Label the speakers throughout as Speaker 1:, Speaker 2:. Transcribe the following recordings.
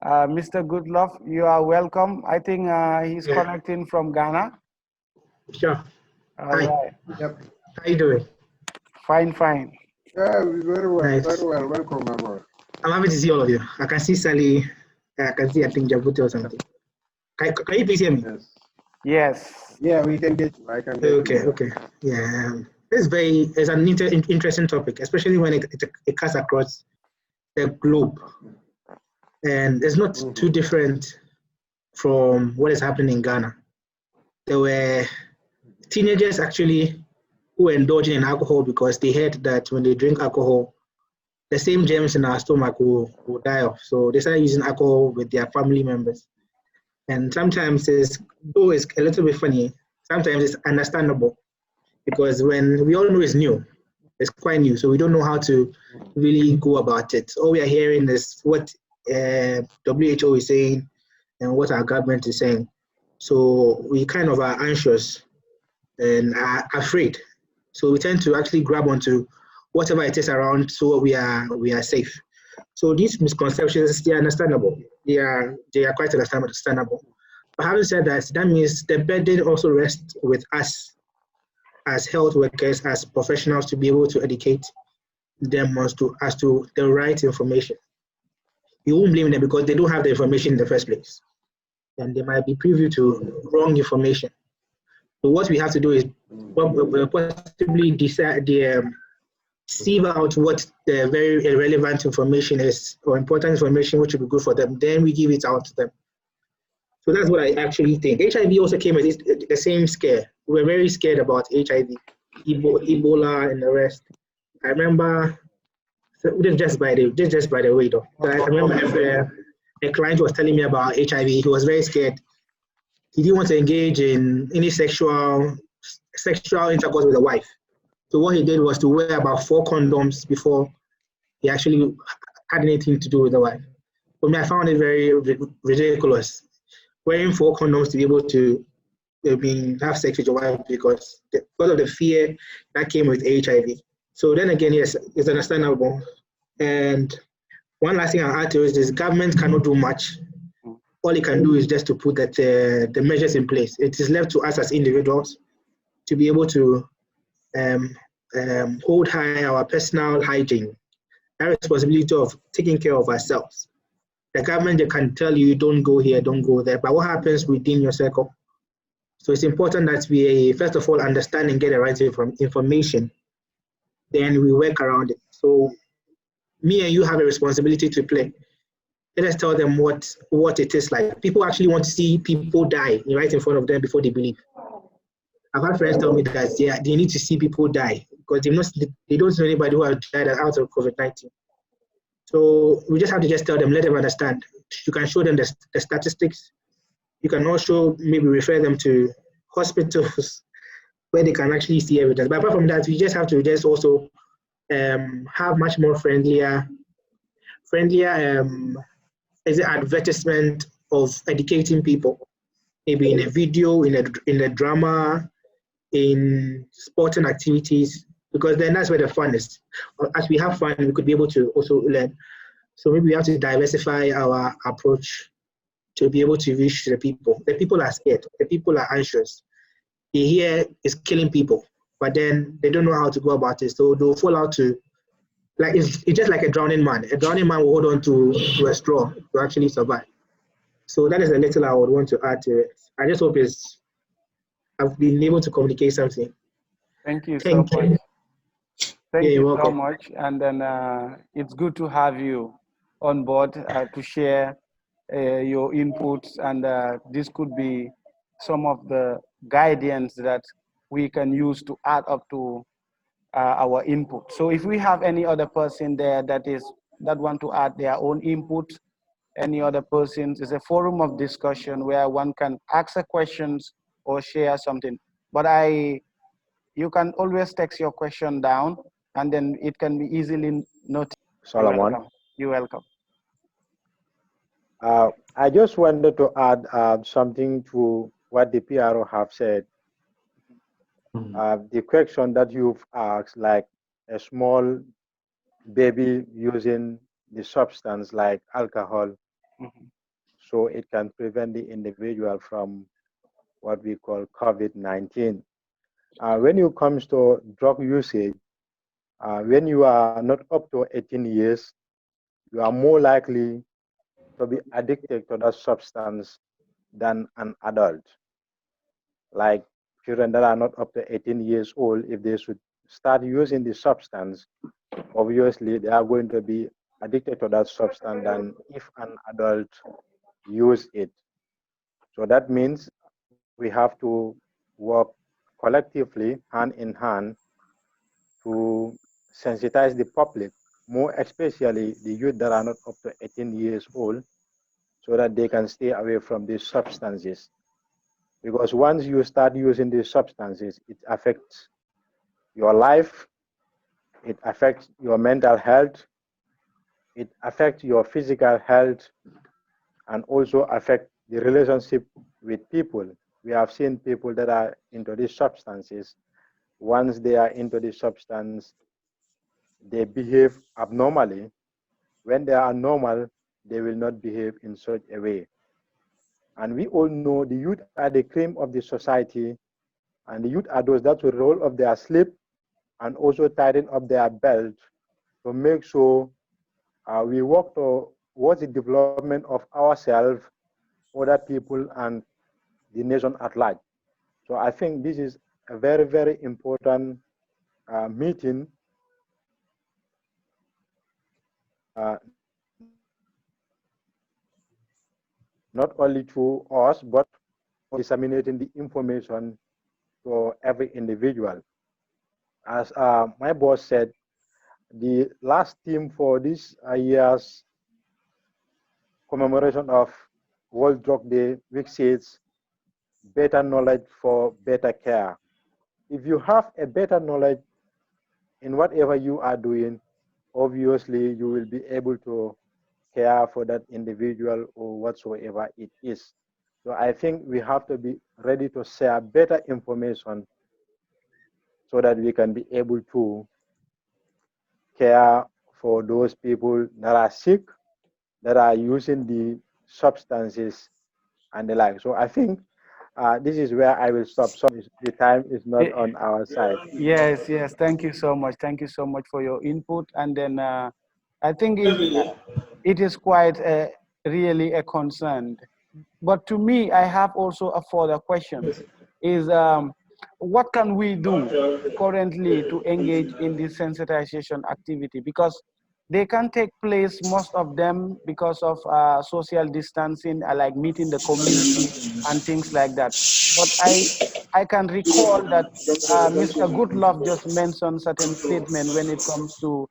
Speaker 1: Mr. Goodlove, you are welcome. I think he's
Speaker 2: Yeah,
Speaker 1: connecting from Ghana.
Speaker 2: sure.
Speaker 1: All
Speaker 2: Hi,
Speaker 1: right.
Speaker 3: Yep.
Speaker 2: how you doing?
Speaker 1: Fine, fine.
Speaker 3: Yeah, very well,
Speaker 2: Nice.
Speaker 3: very well. Welcome, my boy.
Speaker 2: I'm happy to see all of you. I can see Sally. I can see, I think, Jabuti or something. Can you please hear me?
Speaker 3: Yes.
Speaker 1: Yes.
Speaker 3: Yeah, we can get you. I can get
Speaker 2: Okay,
Speaker 3: you.
Speaker 2: okay. Yeah, it's an interesting topic, especially when it cuts across the globe. And it's not too different from what is happening in Ghana. There were teenagers actually who were indulging in alcohol because they heard that when they drink alcohol, the same germs in our stomach will die off. So they started using alcohol with their family members. And sometimes though it's a little bit funny, sometimes it's understandable because when we all know it's new, it's quite new, so we don't know how to really go about it. All we are hearing is what WHO is saying and what our government is saying. So we kind of are anxious and are afraid. So we tend to actually grab onto whatever it is around so we are safe. So these misconceptions, they are understandable. They are quite understandable. But having said that, that means the burden also rests with us as health workers, as professionals, to be able to educate them as to the right information. You won't blame them because they don't have the information in the first place. And they might be privy to wrong information. So what we have to do is possibly decide sieve out what the very irrelevant information is or important information which will be good for them. Then we give it out to them. So that's what I actually think. HIV also came with the same scare. We were very scared about HIV, Ebola, and the rest. I remember, just by the way, though. I remember if a client was telling me about HIV, he was very scared. He didn't want to engage in any sexual intercourse with a wife. So what he did was to wear about 4 condoms before he actually had anything to do with the wife. For me, I found it very ridiculous. Wearing 4 condoms to be able to have sex with your wife because of the fear that came with HIV. So then again, yes, it's understandable. And one last thing I'll add to it is government cannot do much. All it can do is just to put that the measures in place. It is left to us as individuals to be able to hold high our personal hygiene, that responsibility of taking care of ourselves. The government, they can tell you, don't go here, don't go there, but what happens within your circle? So it's important that we, first of all, understand and get the right information, then we work around it. So me and you have a responsibility to play. Let us tell them what it is like. People actually want to see people die right in front of them before they believe. I've had friends tell me that they need to see people die because they don't know anybody who has died out of COVID-19. So we just have to just tell them, let them understand. You can show them the statistics. You can also maybe refer them to hospitals where they can actually see evidence. But apart from that, we just have to just also have much more friendlier advertisement of educating people, maybe in a video, in a drama, in sporting activities, because then that's where the fun is. As we have fun, we could be able to also learn. So maybe we have to diversify our approach to be able to reach the people. The people are scared. The people are anxious. They hear it's killing people, but then they don't know how to go about it. So they'll fall out to, like it's just like a drowning man. A drowning man will hold on to a straw to actually survive. So that is a little I would want to add to it. I just hope I've been able to communicate something.
Speaker 1: Thank you so
Speaker 2: Thank
Speaker 1: much.
Speaker 2: you.
Speaker 1: Thank
Speaker 2: Yeah,
Speaker 1: you
Speaker 2: you're
Speaker 1: so
Speaker 2: welcome.
Speaker 1: much. And then it's good to have you on board to share your inputs. And this could be some of the guidance that we can use to add up to our input. So if we have any other person there that want to add their own input, any other persons, it's a forum of discussion where one can ask a questions or share something. But you can always text your question down and then it can be easily noted.
Speaker 4: Solomon.
Speaker 1: You're welcome.
Speaker 4: I just wanted to add something to what the PRO have said. The question that you've asked, like a small baby using the substance like alcohol so it can prevent the individual from what we call COVID-19. When it comes to drug usage, when you are not up to 18 years, you are more likely to be addicted to that substance than an adult. Like children that are not up to 18 years old, if they should start using the substance, obviously they are going to be addicted to that substance than if an adult use it. So that means we have to work collectively, hand in hand, to sensitize the public, more especially the youth that are not up to 18 years old, so that they can stay away from these substances. Because once you start using these substances, it affects your life, it affects your mental health, it affects your physical health, and also affect the relationship with people. We have seen people that are into these substances. Once they are into the substance, they behave abnormally. When they are normal, they will not behave in such a way. And we all know the youth are the cream of the society, and the youth are those that will roll up their sleeve and also tighten up their belt to make sure we work towards the development of ourselves, other people, and the nation at large. So I think this is a very, very important meeting, not only to us, but disseminating the information to every individual. As my boss said, the last theme for this year's commemoration of World Drug Day, which says better knowledge for better care. If you have a better knowledge in whatever you are doing, obviously you will be able to care for that individual or whatsoever it is. So I think we have to be ready to share better information so that we can be able to care for those people that are sick, that are using the substances and the like. So I think this is where I will stop. So the time is not on our side.
Speaker 1: Yes, yes. Thank you so much. Thank you so much for your input. And then I think it is quite really a concern. But to me, I have also a further question: is what can we do currently to engage in this sensitization activity? Because they can take place, most of them, because of social distancing, like meeting the community and things like that. But I can recall that Mr. Goodlove just mentioned certain statement when it comes to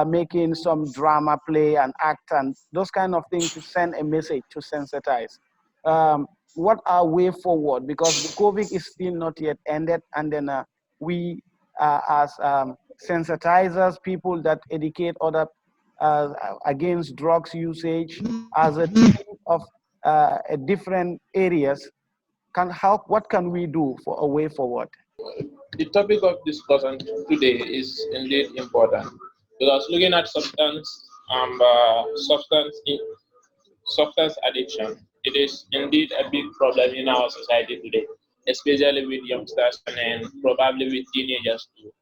Speaker 1: making some drama play and act and those kind of things to send a message to sensitize. What are way forward? Because the COVID is still not yet ended, and then we as sensitizers, people that educate other against drugs usage, as a team of different areas, can help. What can we do for a way forward?
Speaker 5: The topic of discussion today is indeed important because looking at substance addiction, it is indeed a big problem in our society today, especially with youngsters and probably with teenagers too.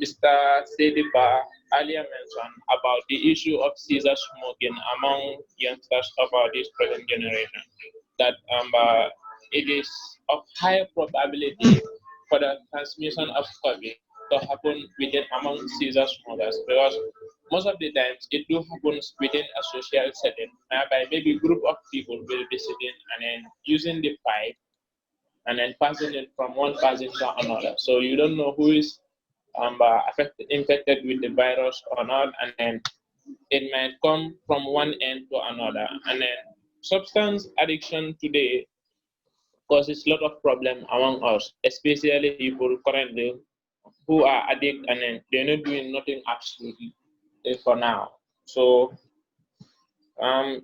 Speaker 5: Mr. Saidybah earlier mentioned about the issue of scissor smoking among youngsters of this present generation, that it is of high probability for the transmission of COVID to happen within among scissor smokers, because most of the times it do happen within a social setting whereby maybe a group of people will be sitting and then using the pipe and then passing it from one person to another. So you don't know who is infected with the virus or not, and then it might come from one end to another. And then substance addiction today causes a lot of problem among us, especially people currently who are addicted and then they're not doing nothing absolutely for now. So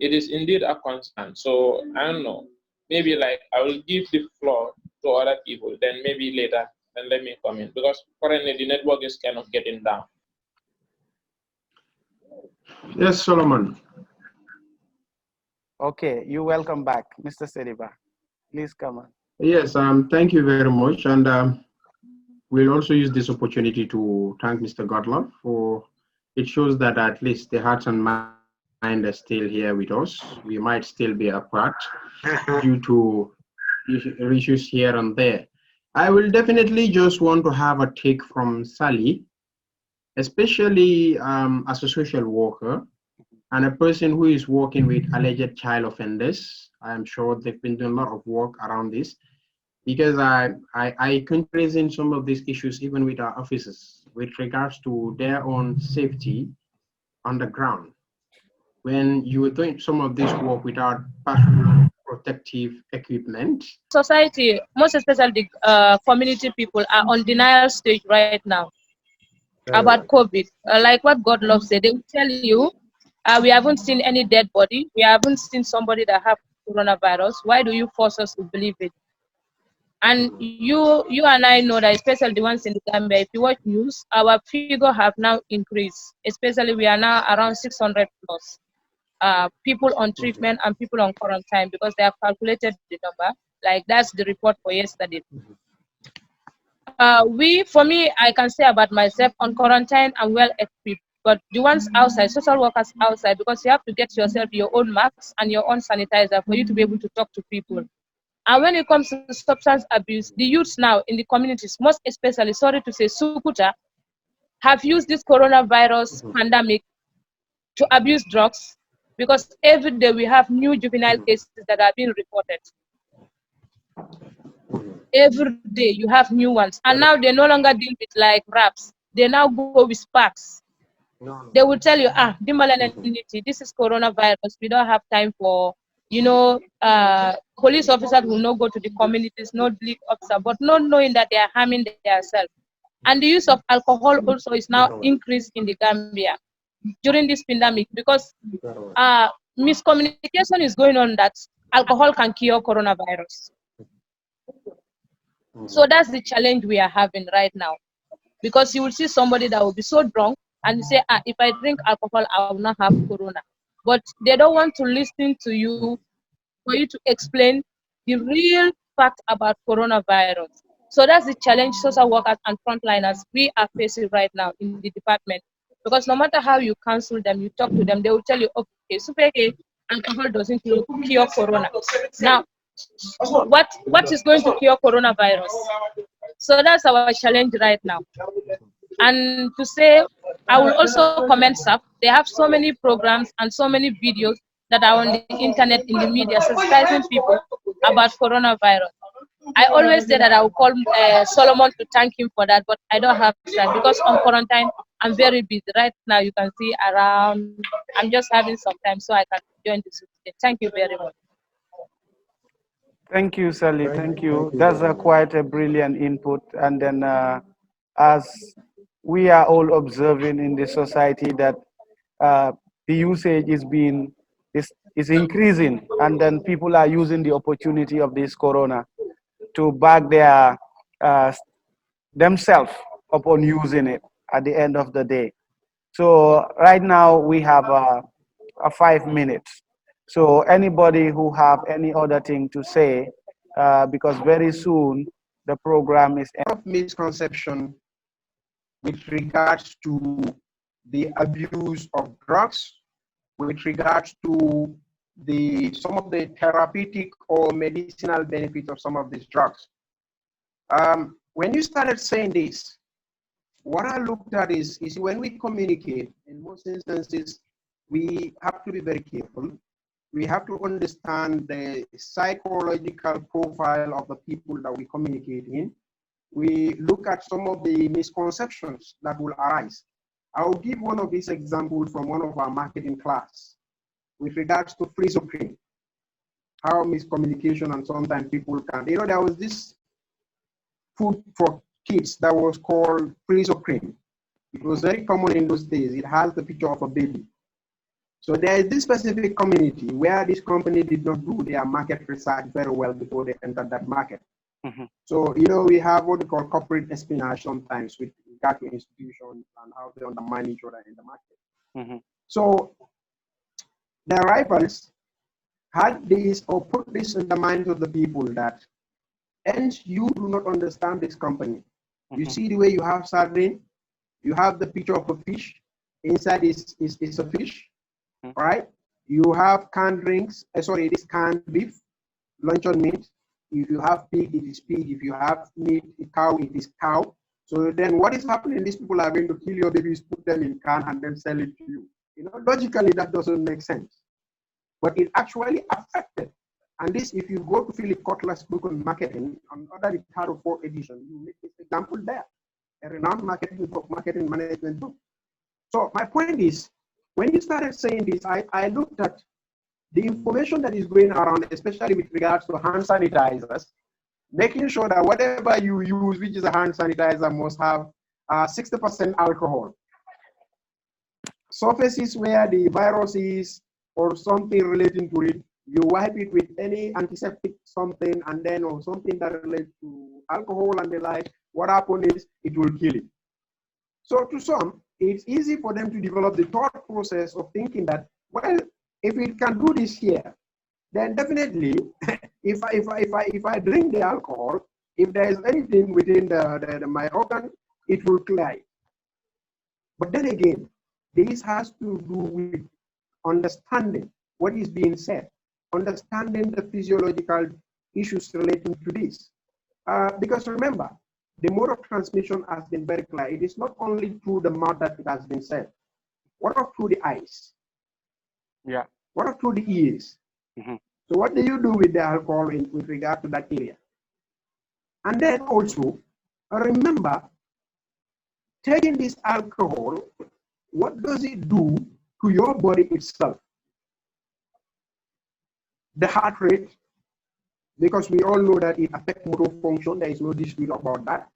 Speaker 5: it is indeed a concern. So I don't know. Maybe like I will give the floor to other people, then maybe later, then let me come in, because currently the network is kind of getting down.
Speaker 3: Yes, Solomon.
Speaker 1: Okay, you welcome back, Mr. Saidybah. Please come on.
Speaker 3: Yes, thank you very much. And we'll also use this opportunity to thank Mr. Godlove for it shows that at least the hearts and mind are still here with us. We might still be apart due to issues here and there. I will definitely just want to have a take from Sally, especially as a social worker and a person who is working with alleged child offenders. I'm sure they've been doing a lot of work around this because I can present some of these issues even with our officers with regards to their own safety on the ground. When you were doing some of this work without personal protective equipment.
Speaker 6: Society, most especially the community people, are on denial stage right now about COVID. Like what God loves said, they will tell you, we haven't seen any dead body. We haven't seen somebody that have coronavirus. Why do you force us to believe it? And you and I know that, especially the ones in the Gambia, if you watch news, our figure have now increased. Especially we are now around 600 plus people on treatment and people on quarantine because they have calculated the number. Like that's the report for yesterday. For me, I can say about myself on quarantine, I'm well equipped. But the ones outside, social workers outside, because you have to get yourself your own masks and your own sanitizer for you to be able to talk to people. And when it comes to substance abuse, the youths now in the communities, most especially, sorry to say, Sukuta, have used this coronavirus pandemic to abuse drugs because every day we have new juvenile cases that are being reported. Every day you have new ones. And now they no longer deal with like raps. They now go with sparks. They will tell you, this is coronavirus. We don't have time for, police officers will not go to the communities, not lead officer, but not knowing that they are harming themselves. And the use of alcohol also is now increased in the Gambia during this pandemic because miscommunication is going on that alcohol can cure coronavirus. So that's the challenge we are having right now. Because you will see somebody that will be so drunk and say, if I drink alcohol, I will not have corona. But they don't want to listen to you for you to explain the real fact about coronavirus. So that's the challenge social workers and frontliners we are facing right now in the department. Because no matter how you counsel them, you talk to them, they will tell you, okay, super, alcohol doesn't cure corona. Now, what is going to cure coronavirus? So that's our challenge right now. And to say, I will also comment SAF. They have so many programs and so many videos that are on the internet, in the media, sensitizing people about coronavirus. I always say that I will call Solomon to thank him for that, but I don't have time because on quarantine, I'm very busy. Right now, you can see around, I'm just having some time so I can join this. Thank you very much.
Speaker 1: Thank you, Sally. Thank you. That's quite a brilliant input. And then as we are all observing in the society that the usage is increasing, and then people are using the opportunity of this corona to back their themselves upon using it at the end of the day. So right now we have a 5 minutes. So anybody who have any other thing to say, because very soon the program is
Speaker 3: Misconception with regards to the abuse of drugs, with regards to some of the therapeutic or medicinal benefits of some of these drugs. When you started saying this, what I looked at is when we communicate, in most instances, we have to be very careful. We have to understand the psychological profile of the people that we communicate in. We look at some of the misconceptions that will arise. I will give one of these examples from one of our marketing class with regards to freezer-cream, how miscommunication and sometimes people can, there was this food for kids that was called freezer-cream. It was very common in those days. It has the picture of a baby. So there is this specific community where this company did not do their market research very well before they entered that market.
Speaker 1: Mm-hmm.
Speaker 3: So, we have what we call corporate espionage sometimes with regard to institutions and how they undermine each other in the market.
Speaker 1: Mm-hmm.
Speaker 3: So the rivals had this or put this in the minds of the people that, and you do not understand this company. You see the way you have sardine, you have the picture of a fish, inside is a fish, right? You have canned drinks, sorry, this canned beef, luncheon meat. If you have pig, it is pig. If you have meat, cow, it is cow. So then what is happening? These people are going to kill your babies, put them in can, and then sell it to you. You know, logically, that doesn't make sense. But it actually affected. And this, if you go to Philip Kotler's book on marketing, on other Ricardo 4 edition, you make this example there, a renowned marketing book, marketing management book. So my point is, when you started saying this, I looked at the information that is going around, especially with regards to hand sanitizers, making sure that whatever you use, which is a hand sanitizer, must have 60% alcohol. Surfaces where the virus is or something relating to it, you wipe it with any antiseptic something, and then or something that relates to alcohol and the like. What happens is it will kill it. So to some, it's easy for them to develop the thought process of thinking that, well, if it can do this here, then definitely, if I drink the alcohol, if there is anything within my organ, it will clear it. But then again, this has to do with understanding what is being said, understanding the physiological issues relating to this. Because remember, the mode of transmission has been very clear. It is not only through the mouth that it has been said. What of through the eyes?
Speaker 1: Yeah.
Speaker 3: What of through the ears? So what do you do with the alcohol with regard to that area? And then also, remember, taking this alcohol, what does it do to your body itself? The heart rate, because we all know that it affects motor function. There is no dispute about that.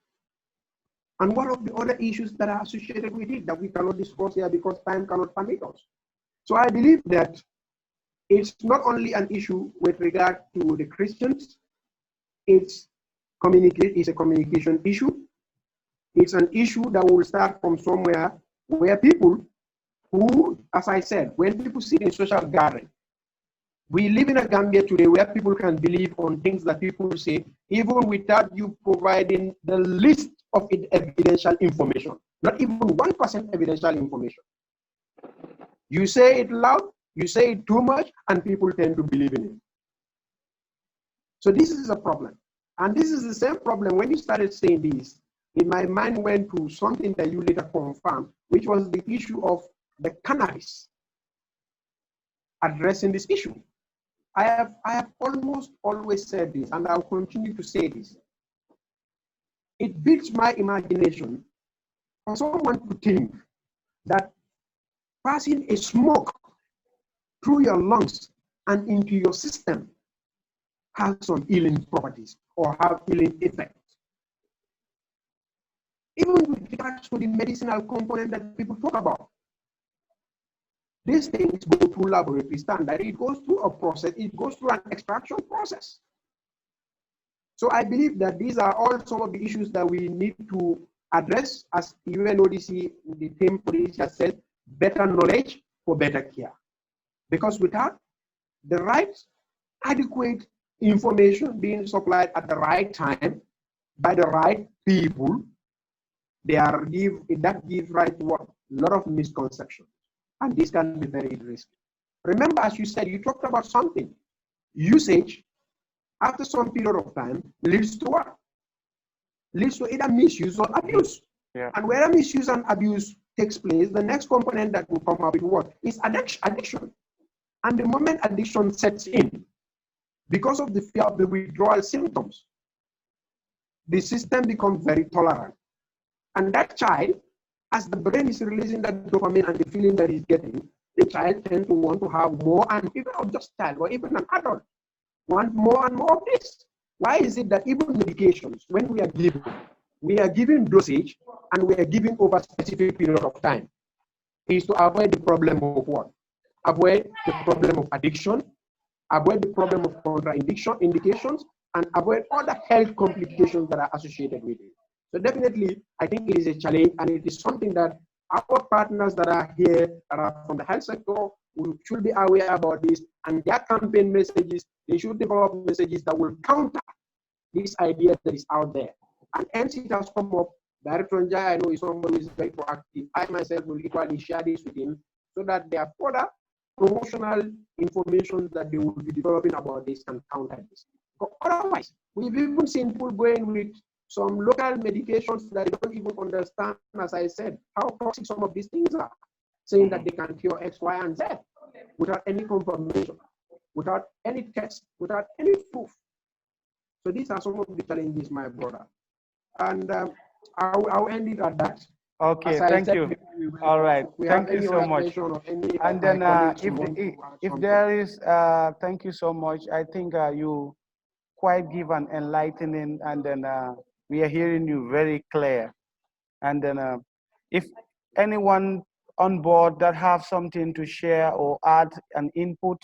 Speaker 3: And what of the other issues that are associated with it that we cannot discuss here because time cannot permit us? So I believe that it's not only an issue with regard to the Christians, it's a communication issue. It's an issue that will start from somewhere where people who, as I said, when people sit in social gathering, we live in a Gambia today where people can believe on things that people say, even without you providing the list of evidential information, not even 1% evidential information. You say it loud, you say it too much, and people tend to believe in it. So this is a problem. And this is the same problem when you started saying this. In my mind went to something that you later confirmed, which was the issue of the cannabis addressing this issue. I have almost always said this, and I'll continue to say this. It beats my imagination for someone to think that passing a smoke through your lungs and into your system has some healing properties or have healing effects. Even with regards to the medicinal component that people talk about. These things go through laboratory standard. It goes through a process. It goes through an extraction process. So I believe that these are all some of the issues that we need to address as UNODC, the theme for this has said, better knowledge for better care. Because without the right, adequate information being supplied at the right time by the right people, that gives rise to what? A lot of misconceptions. And this can be very risky. Remember, as you said, you talked about something. Usage, after some period of time, leads to what? Leads to either misuse or abuse.
Speaker 1: Yeah.
Speaker 3: And where misuse and abuse takes place, the next component that will come up with what? Is addiction. And the moment addiction sets in, because of the fear of the withdrawal symptoms, the system becomes very tolerant. And that child, as the brain is releasing that dopamine and the feeling that he's getting, the child tends to want to have more, and even not just child, or even an adult, want more and more of this. Why is it that even medications, when we are giving dosage, and we are giving over a specific period of time, is to avoid the problem of what? Avoid the problem of addiction, avoid the problem of contraindications, and avoid other health complications that are associated with it. So definitely, I think it is a challenge, and it is something that our partners that are here, that are from the health sector, we should be aware about this, and their campaign messages, they should develop messages that will counter this idea that is out there. And hence it has come up. Director Njai, I know, is somebody who is very proactive. I myself will equally share this with him so that there are further promotional information that they will be developing about this and counter this. But otherwise, we've even seen people going with some local medications that they don't even understand, as I said, how toxic some of these things are, saying that they can cure X, Y, and Z without any confirmation, without any test, without any proof. So these are some of the challenges, my brother. And I'll end it at that.
Speaker 1: Okay, thank you. All right, thank you so much. And then if there is, thank you so much. I think you quite give an enlightening, and then we are hearing you very clear. And then if anyone on board that have something to share or add an input,